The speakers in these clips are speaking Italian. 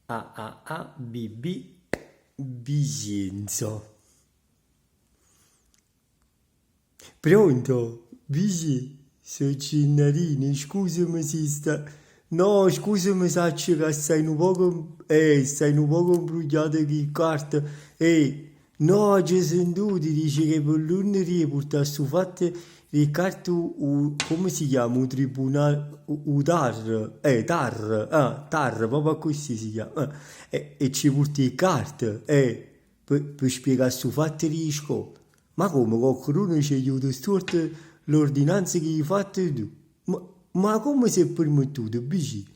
A, A, A, B, B, Vicenzo. Pronto? Vici? Sono Cinnarini, scusami se sta... No, scusami se che stai un poco... stai un poco imbrugliato di carta. No, ci sento, ti dice che per lunedì portato su fatte le carte, come si chiama? Un tribunale, TAR, TAR, proprio così si chiama. E ci porti le carte, per spiegare su fatte di scuola. Ma come qualcuno ci aiuta storto l'ordinanza che hai fatto tu? Ma come si è permettuto, bici?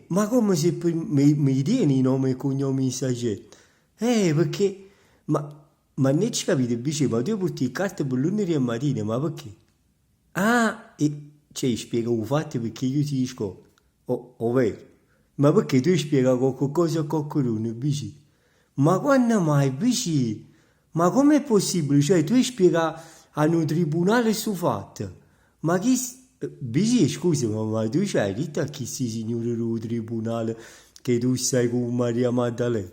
Ma come si è permettuto? Mi tieni i nomi e cognomi di sta gente? Perché... Ma ne ci capite, bici, ma tu porti carte per lunedì e mattina, ma perché? Ah, cioè, spiega un fatto perché io ti dico, ovvero, ma perché tu spiega qualcosa a qualcuno, bici? Ma quando mai, bici? Ma com'è possibile? Cioè, tu spiega a un tribunale su fatto? Ma chi... Bici, scusa, ma tu c'hai detto a chi si signore del tribunale che tu stai con Maria Maddalena?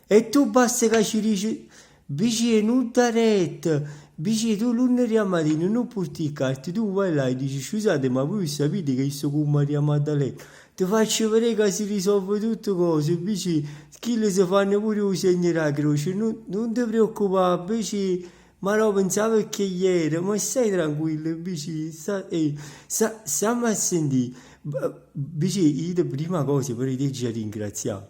E tu basta che ci dici, bici, non da retta, bici, tu lunedì a mattina non porti il carte, tu vai là e dici, scusate, ma voi sapete che io sto con Maria Maddalena? Ti faccio vedere che si risolve tutte cose, bici, chi le si fanno pure un segno della croce, non ti preoccupare, bici, ma no, pensavo che ieri, ma stai tranquillo, bici, stiamo a sentire, bici, io prima cosa per te ci ringraziamo,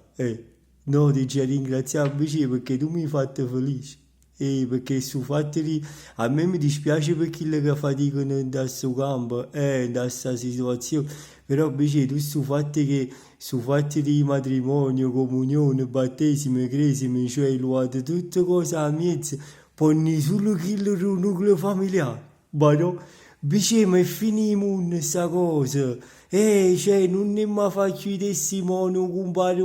no, ti ci ringraziamo, bici, perché tu mi hai fatto felice. Perché su fatti a me mi dispiace per chi che faticano in questo campo, in questa situazione, però invece tu su fatti di matrimonio, comunione, battesimo, cresime, cioè luate, tutte cose a mezzo, poi solo chi il nucleo familiare, ma no, invece ma è finimo questa cosa, cioè non ne mi faccio i testimoni, un compare,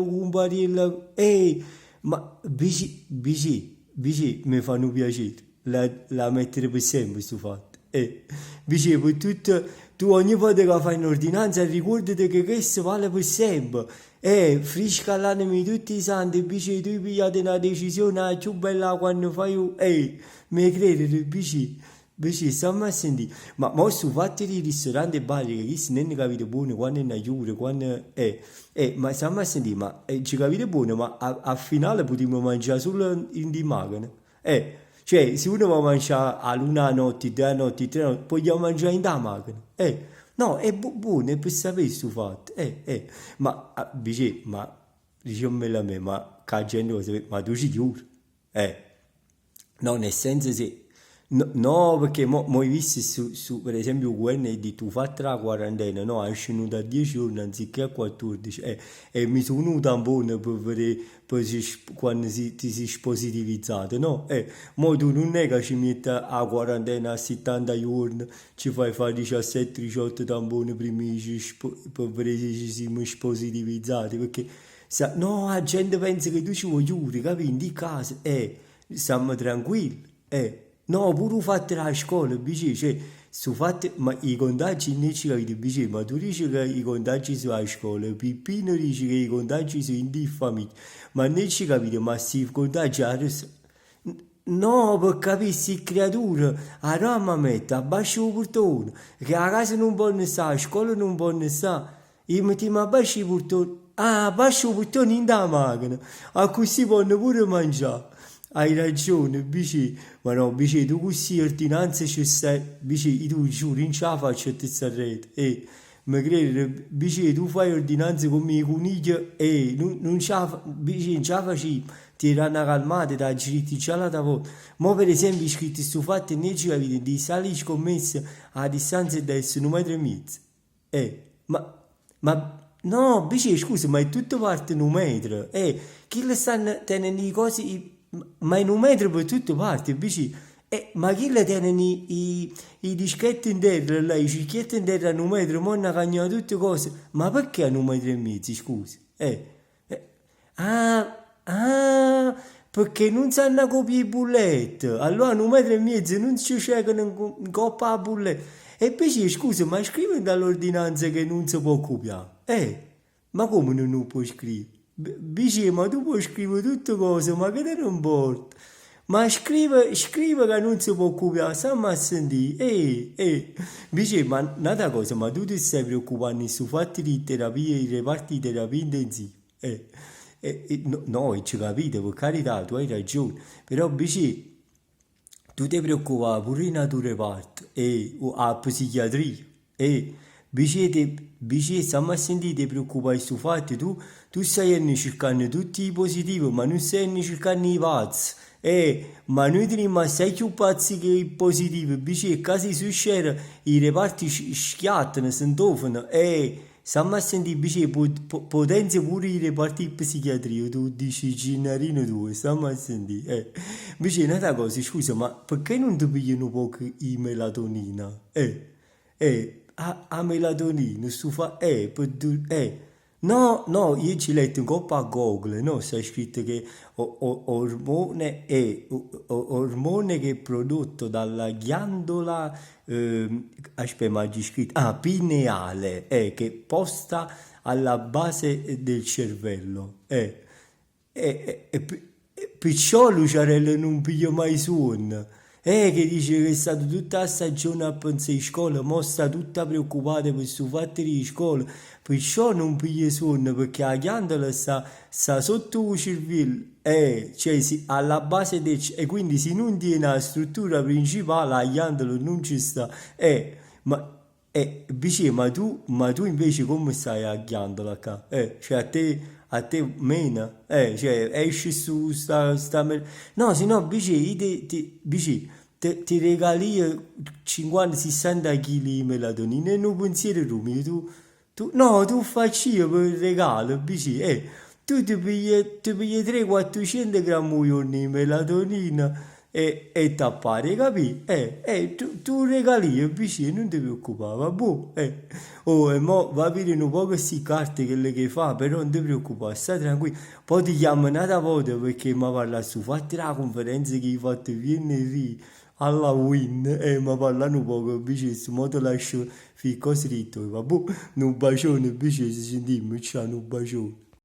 ma bici, mi fanno piacere, la mettere per sempre sto fatto. Bici, per tutto, tu ogni volta che fai un'ordinanza ricordati che questo vale per sempre. Frisca l'anima di tutti i santi, bici, tu hai pigliato una decisione la più bella quando fai, mi credi, bici, stiamo a sentire. Ma su fatti di ristoranti e bar, che chi non ne capite buono, quando è una chiusura, quando, ma stiamo a sentire, ma ci capite buono, ma a finale potremmo mangiare solo in di macchina. Cioè, se uno va a mangiare a luna notte, due notti, tre notti, poi andiamo a mangiare in da macchina. No, è buono, è per sapere sto fatto. Ma, dice, ma, diciammelo a me, ma che gente lo sapete, ma tu ci chiudi? No, nel senso se... No, no, perché mo hai visto per esempio quello di tu fatti la quarantena, no, è scenuto a 10 giorni anziché a 14 e mi sono un tampone per vedere quando ti si spositivizzato, no? Mo tu non è che ci metti a quarantena a 70 giorni, ci fai fare 17-18 tamponi prima per vedere se ci siamo spositivizzati, perché no, la gente pensa che tu ci vuoi chiudere, capi? In di casa, stiamo tranquilli, No, pure fate la scuola, bici, cioè, su fatti, ma i contagi non ci capite, bici, ma tu dici che i contagi sono a scuola, Pippino dice che i contagi sono in di famiglia, ma non ci capite, ma si contagi adesso... No, per capire, si creatura, a Roma mette, abbascia il portone, che a casa non può stare, a scuola non può stare, e mettiamo abbascia il portone, abbascia il portone in da macchina, a così possono pure mangiare. Hai ragione, bici, ma no, bici, tu così ordinanze ci stai, bici, tu giuro, non ce la faccio a te sta rete, mi credi, bici, tu fai ordinanze come i conigli, non ce la, bici, non ce la facevi, ti erano calmate, da giritti già la volta. Ma per esempio, iscritti sto fatto e ne ci avete di sali scommesse a distanza di essere 1,5 metri. No, bici, scusa, ma è tutto parte 1 metro, chi le stanno tenendo le cose... Ma in 1 metro per tutte parti, bici. Ma chi le tiene i dischetti in terra, là, i cicchietti in terra a 1 metro, mo ne cagnano tutte cose. Ma perché a 1,5 metri, scusi? Ah, ah, perché non sanno copiare i bulletti. Allora a 1,5 metri non ci cercano in coppa a bulletti. E bici, scusa, ma scrivi dall'ordinanza che non si può copiare. Ma come non lo puoi scrivere? Bici, ma tu puoi scrivere tutte cose, ma che te non importa? Ma scrive che non si può occupare, stiamo a sentire. Bici, ma un'altra cosa, ma tu ti stai preoccupando su fatti di terapia, i reparti di terapia intensiva? No, no, ci capite, per carità, tu hai ragione, però bici, tu ti preoccupavi pure in natura parte o a psichiatria e vicino stiamo a sentire ti preoccupare su fatto tu stai cercando tutti i positivi ma non stai cercando i pazzi ma noi teniamo assai più pazzi che i positivi vicino casi succede i reparti schiattano si intofano stiamo a sentire vicino potenza pure i reparti di psichiatria tu dici Ginnarino tu stiamo a sentire Invece un'altra cosa, scusa, ma perché non ti pigliano un po' di melatonina? A melatonina, sto fa, No, no, io ci ho letto in coppa a Google, no, c'è scritto che ormone che è prodotto dalla ghiandola, aspetta, ma c'è scritto, pineale, che è posta alla base del cervello, perciò Luciarello non piglia mai sonno. Che dice che è stato tutta la stagione a pensare a scuola, mo sta tutta preoccupata per questo fatto di scuola, perciò non piglia sonno, perché la ghiandola sta sotto il cervello, cioè alla base del e quindi se non tiene la struttura principale, la ghiandola non ci sta, ma vicino, ma tu invece come stai a ghiandola qua? Cioè a te mena, cioè esci su no, se no vicino, ti regali 50-60 kg di melatonina e non pensieri rumi, no, tu facci io per il regalo, vicino, tu ti pigli 300-400 grammi di melatonina e tappare, capi? Tu regali vicino, non ti preoccupare, vabbè. Oh, e mo va a vedere un po' queste carte che le che fa, però non ti preoccupare, stai tranquillo. Poi ti chiamo un'altra volta perché mi parla su, fatti la conferenza che hai fatto venerdì alla Win e mi parlano un po' invece su modo lascio ficco scritto, vabbè, un bacione invece ci sentiamo, ciao, un bacione.